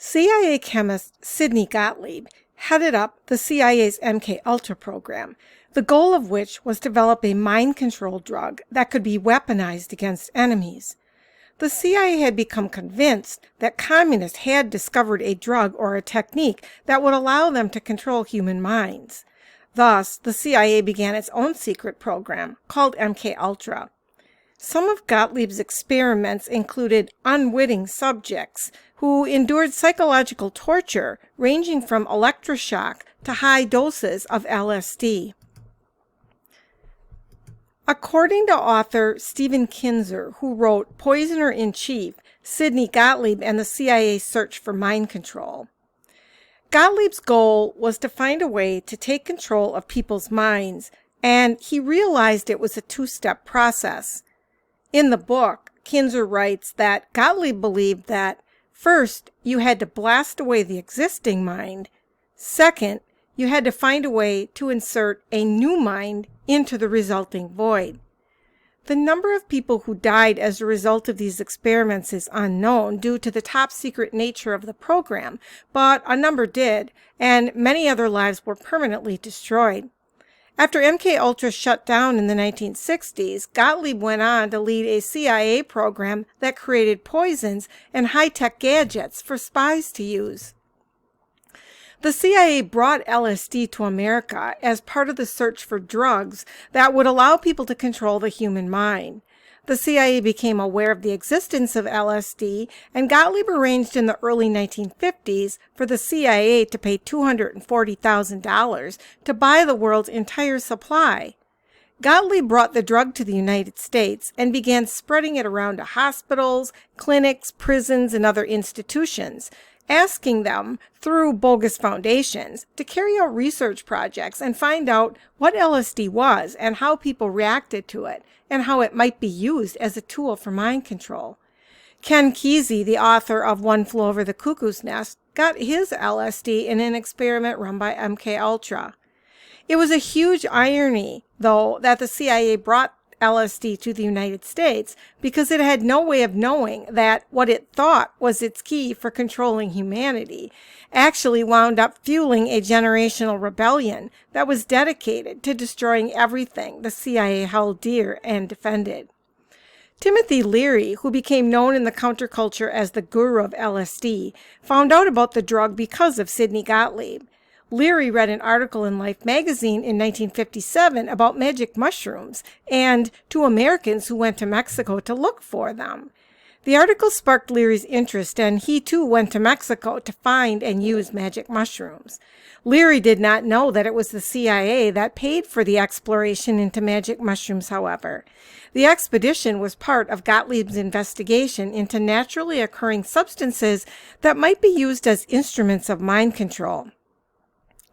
CIA chemist Sidney Gottlieb headed up the CIA's MKUltra program, the goal of which was to develop a mind control drug that could be weaponized against enemies. The CIA had become convinced that communists had discovered a drug or a technique that would allow them to control human minds. Thus, the CIA began its own secret program called MKUltra. Some of Gottlieb's experiments included unwitting subjects who endured psychological torture ranging from electroshock to high doses of LSD. According to author Stephen Kinzer, who wrote Poisoner-in-Chief, Sidney Gottlieb and the CIA's Search for Mind Control, Gottlieb's goal was to find a way to take control of people's minds, and he realized it was a two-step process. In the book, Kinzer writes that Gottlieb believed that, first, you had to blast away the existing mind. Second, you had to find a way to insert a new mind into the resulting void. The number of people who died as a result of these experiments is unknown due to the top-secret nature of the program, but a number did, and many other lives were permanently destroyed. After MKUltra shut down in the 1960s, Gottlieb went on to lead a CIA program that created poisons and high-tech gadgets for spies to use. The CIA brought LSD to America as part of the search for drugs that would allow people to control the human mind. The CIA became aware of the existence of LSD, and Gottlieb arranged in the early 1950s for the CIA to pay $240,000 to buy the world's entire supply. Gottlieb brought the drug to the United States and began spreading it around to hospitals, clinics, prisons, and other institutions, asking them, through bogus foundations, to carry out research projects and find out what LSD was and how people reacted to it, and how it might be used as a tool for mind control. Ken Kesey, the author of One Flew Over the Cuckoo's Nest, got his LSD in an experiment run by MKUltra. It was a huge irony, though, that the CIA brought LSD to the United States because it had no way of knowing that what it thought was its key for controlling humanity actually wound up fueling a generational rebellion that was dedicated to destroying everything the CIA held dear and defended. Timothy Leary, who became known in the counterculture as the guru of LSD, found out about the drug because of Sidney Gottlieb. Leary read an article in Life magazine in 1957 about magic mushrooms and to Americans who went to Mexico to look for them. The article sparked Leary's interest, and he too went to Mexico to find and use magic mushrooms. Leary did not know that it was the CIA that paid for the exploration into magic mushrooms, however. The expedition was part of Gottlieb's investigation into naturally occurring substances that might be used as instruments of mind control.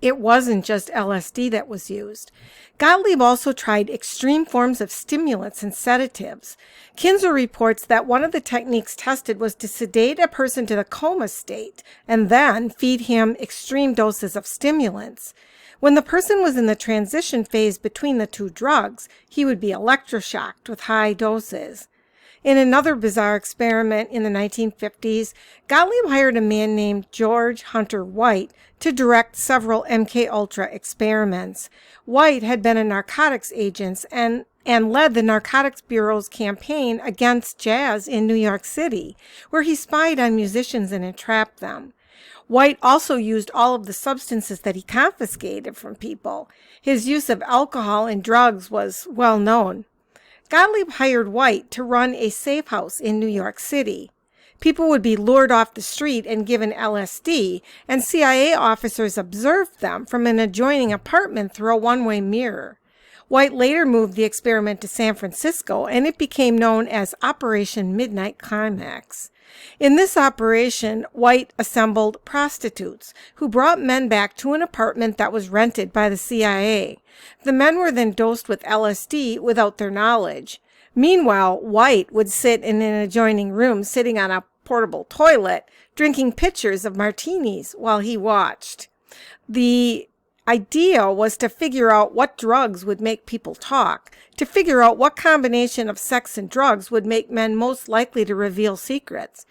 It wasn't just LSD that was used. Gottlieb also tried extreme forms of stimulants and sedatives. Kinzer reports that one of the techniques tested was to sedate a person to the coma state and then feed him extreme doses of stimulants. When the person was in the transition phase between the two drugs, he would be electroshocked with high doses. In another bizarre experiment in the 1950s, Gottlieb hired a man named George Hunter White to direct several MKUltra experiments. White had been a narcotics agent and led the Narcotics Bureau's campaign against jazz in New York City, where he spied on musicians and entrapped them. White also used all of the substances that he confiscated from people. His use of alcohol and drugs was well known. Gottlieb hired White to run a safe house in New York City. People would be lured off the street and given LSD, and CIA officers observed them from an adjoining apartment through a one-way mirror. White later moved the experiment to San Francisco, and it became known as Operation Midnight Climax. In this operation, White assembled prostitutes who brought men back to an apartment that was rented by the CIA. The men were then dosed with LSD without their knowledge. Meanwhile, White would sit in an adjoining room sitting on a portable toilet, drinking pitchers of martinis while he watched. The idea was to figure out what drugs would make people talk, to figure out what combination of sex and drugs would make men most likely to reveal secrets.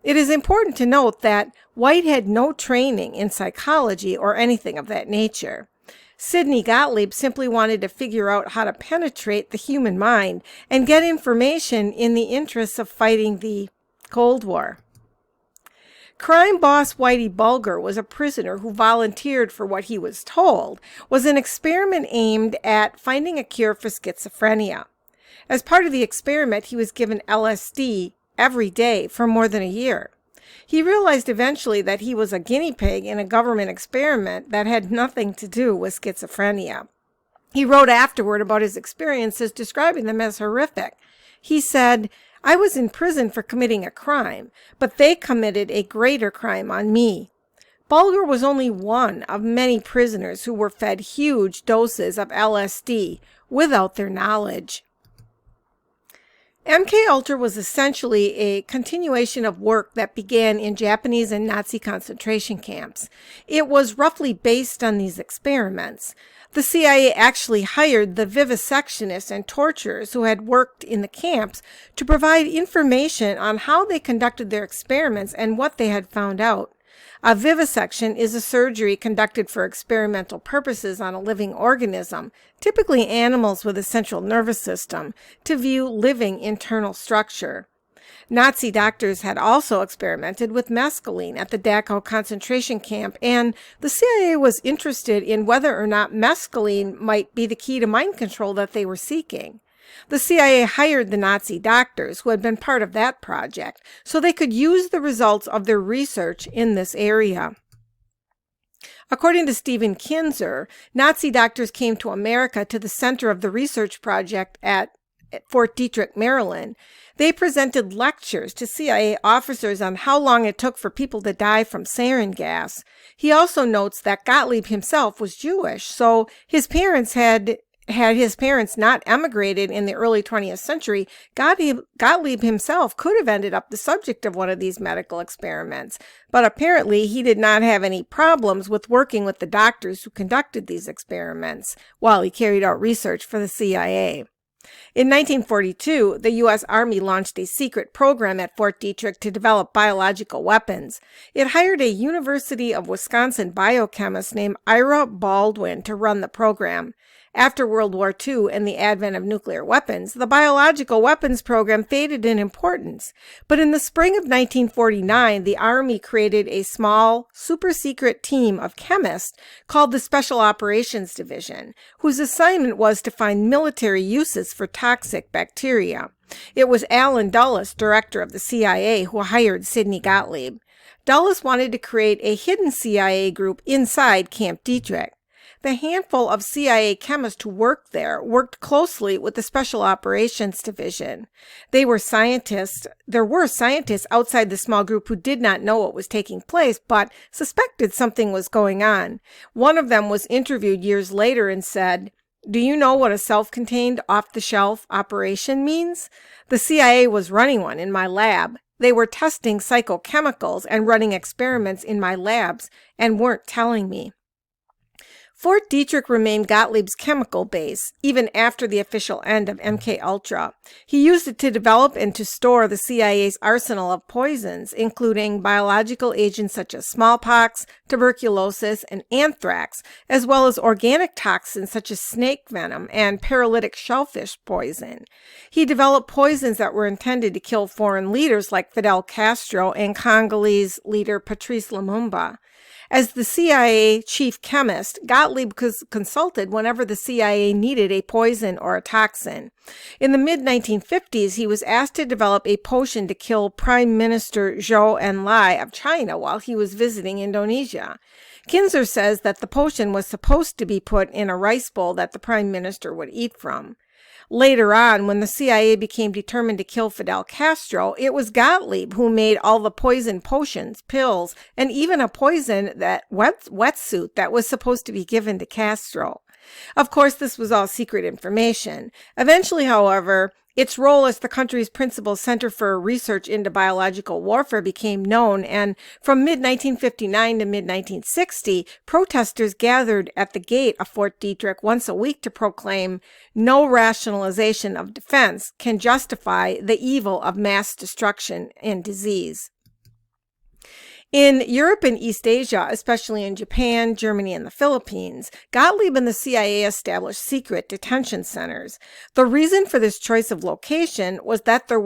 It is important to note that White had no training in psychology or anything of that nature. Sidney Gottlieb simply wanted to figure out how to penetrate the human mind and get information in the interests of fighting the Cold War. Crime boss Whitey Bulger was a prisoner who volunteered for what he was told was an experiment aimed at finding a cure for schizophrenia. As part of the experiment, he was given LSD every day for more than a year. He realized eventually that he was a guinea pig in a government experiment that had nothing to do with schizophrenia. He wrote afterward about his experiences, describing them as horrific. He said, "I was in prison for committing a crime, but they committed a greater crime on me." Bulger was only one of many prisoners who were fed huge doses of LSD without their knowledge. MKUltra was essentially a continuation of work that began in Japanese and Nazi concentration camps. It was roughly based on these experiments. The CIA actually hired the vivisectionists and torturers who had worked in the camps to provide information on how they conducted their experiments and what they had found out. A vivisection is a surgery conducted for experimental purposes on a living organism, typically animals with a central nervous system, to view living internal structure. Nazi doctors had also experimented with mescaline at the Dachau concentration camp, and the CIA was interested in whether or not mescaline might be the key to mind control that they were seeking. The CIA hired the Nazi doctors who had been part of that project so they could use the results of their research in this area. According to Stephen Kinzer, Nazi doctors came to America to the center of the research project at Fort Detrick, Maryland. They presented lectures to CIA officers on how long it took for people to die from sarin gas. He also notes that Gottlieb himself was Jewish, so his parents had his parents not emigrated in the early 20th century, Gottlieb himself could have ended up the subject of one of these medical experiments, but apparently he did not have any problems with working with the doctors who conducted these experiments while he carried out research for the CIA. In 1942, the U.S. Army launched a secret program at Fort Detrick to develop biological weapons. It hired a University of Wisconsin biochemist named Ira Baldwin to run the program. After World War II and the advent of nuclear weapons, the biological weapons program faded in importance. But in the spring of 1949, the Army created a small, super-secret team of chemists called the Special Operations Division, whose assignment was to find military uses for toxic bacteria. It was Allen Dulles, director of the CIA, who hired Sidney Gottlieb. Dulles wanted to create a hidden CIA group inside Camp Detrick. The handful of CIA chemists who worked there worked closely with the Special Operations Division. There were scientists outside the small group who did not know what was taking place, but suspected something was going on. One of them was interviewed years later and said, "Do you know what a self-contained, off-the-shelf operation means? The CIA was running one in my lab. They were testing psychochemicals and running experiments in my labs and weren't telling me." Fort Detrick remained Gottlieb's chemical base, even after the official end of MKUltra. He used it to develop and to store the CIA's arsenal of poisons, including biological agents such as smallpox, tuberculosis, and anthrax, as well as organic toxins such as snake venom and paralytic shellfish poison. He developed poisons that were intended to kill foreign leaders like Fidel Castro and Congolese leader Patrice Lumumba. As the CIA chief chemist, Gottlieb was consulted whenever the CIA needed a poison or a toxin. In the mid-1950s, he was asked to develop a potion to kill Prime Minister Zhou Enlai of China while he was visiting Indonesia. Kinzer says that the potion was supposed to be put in a rice bowl that the Prime Minister would eat from. Later on, when the CIA became determined to kill Fidel Castro, it was Gottlieb who made all the poison potions, pills, and even a poison wetsuit that was supposed to be given to Castro. Of course, this was all secret information. Eventually, however, its role as the country's principal center for research into biological warfare became known, and from mid-1959 to mid-1960, protesters gathered at the gate of Fort Detrick once a week to proclaim, "No rationalization of defense can justify the evil of mass destruction and disease." In Europe and East Asia, especially in Japan, Germany, and the Philippines, Gottlieb and the CIA established secret detention centers. The reason for this choice of location was that they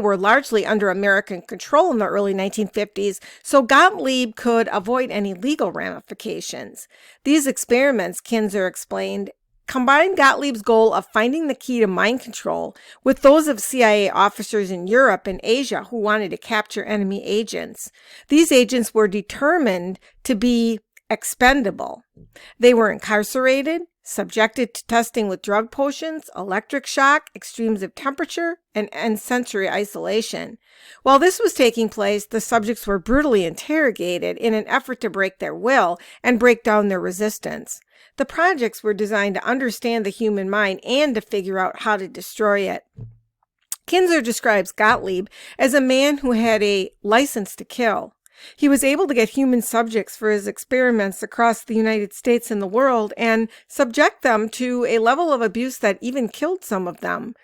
were largely under American control in the early 1950s, so Gottlieb could avoid any legal ramifications. These experiments, Kinzer explained, combined Gottlieb's goal of finding the key to mind control with those of CIA officers in Europe and Asia who wanted to capture enemy agents. These agents were determined to be expendable. They were incarcerated, subjected to testing with drug potions, electric shock, extremes of temperature, and sensory isolation. While this was taking place, the subjects were brutally interrogated in an effort to break their will and break down their resistance. The projects were designed to understand the human mind and to figure out how to destroy it. Kinzer describes Gottlieb as a man who had a license to kill. He was able to get human subjects for his experiments across the United States and the world and subject them to a level of abuse that even killed some of them.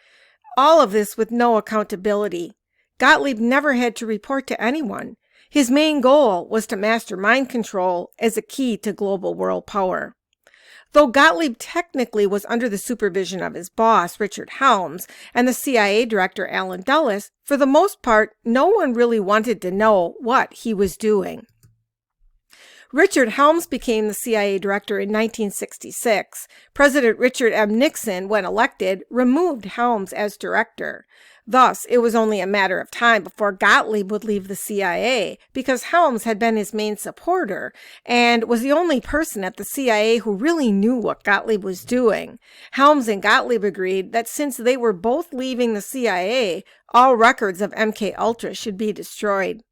All of this with no accountability. Gottlieb never had to report to anyone. His main goal was to master mind control as a key to global world power. Though Gottlieb technically was under the supervision of his boss, Richard Helms, and the CIA director, Allen Dulles, for the most part, no one really wanted to know what he was doing. Richard Helms became the CIA director in 1966. President Richard M. Nixon, when elected, removed Helms as director. Thus, it was only a matter of time before Gottlieb would leave the CIA, because Helms had been his main supporter and was the only person at the CIA who really knew what Gottlieb was doing. Helms and Gottlieb agreed that since they were both leaving the CIA, all records of MKUltra should be destroyed.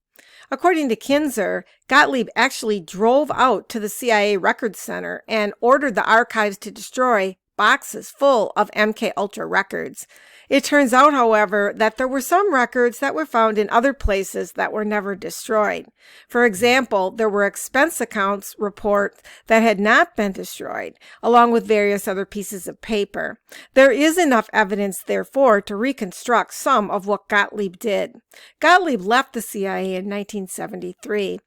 According to Kinzer, Gottlieb actually drove out to the CIA Records Center and ordered the archives to destroy boxes full of MKUltra records. It turns out, however, that there were some records that were found in other places that were never destroyed. For example, there were expense accounts reports that had not been destroyed, along with various other pieces of paper. There is enough evidence, therefore, to reconstruct some of what Gottlieb did. Gottlieb left the CIA in 1973.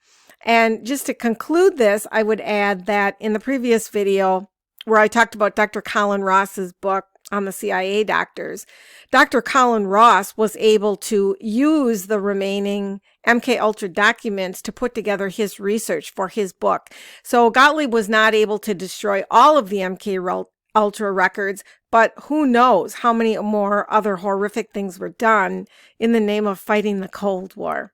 And just to conclude this, I would add that in the previous video, where I talked about Dr. Colin Ross's book on the CIA doctors, Dr. Colin Ross was able to use the remaining MKUltra documents to put together his research for his book. So Gottlieb was not able to destroy all of the MKUltra records, but who knows how many more other horrific things were done in the name of fighting the Cold War.